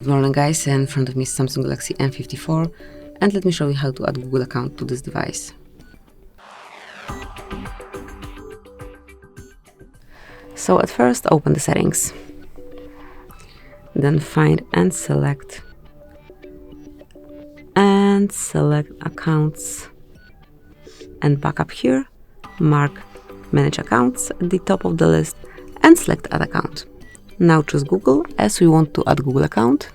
Good morning guys, in front of me is Samsung Galaxy M54 and let me show you how to add Google account to this device. So at first open the settings, then find and select accounts and back up here, mark manage accounts at the top of the list and select add account. Now choose Google as we want to add Google account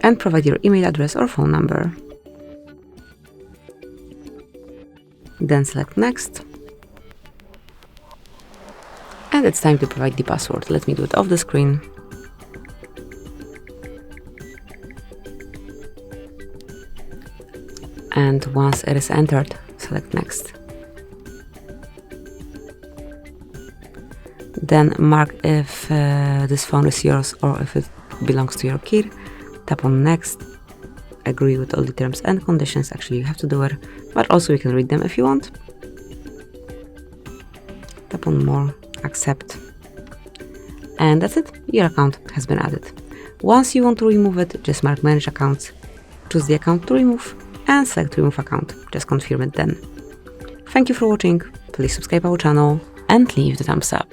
and provide your email address or phone number. Then select next. And it's time to provide the password. Let me do it off the screen. And once it is entered, select next. Then mark if this phone is yours or if it belongs to your kid. Tap on next. Agree with all the terms and conditions. Actually, you have to do it, but also you can read them if you want. Tap on more, accept. And that's it. Your account has been added. Once you want to remove it, just mark manage accounts. Choose the account to remove and select remove account. Just confirm it then. Thank you for watching. Please subscribe our channel and leave the thumbs up.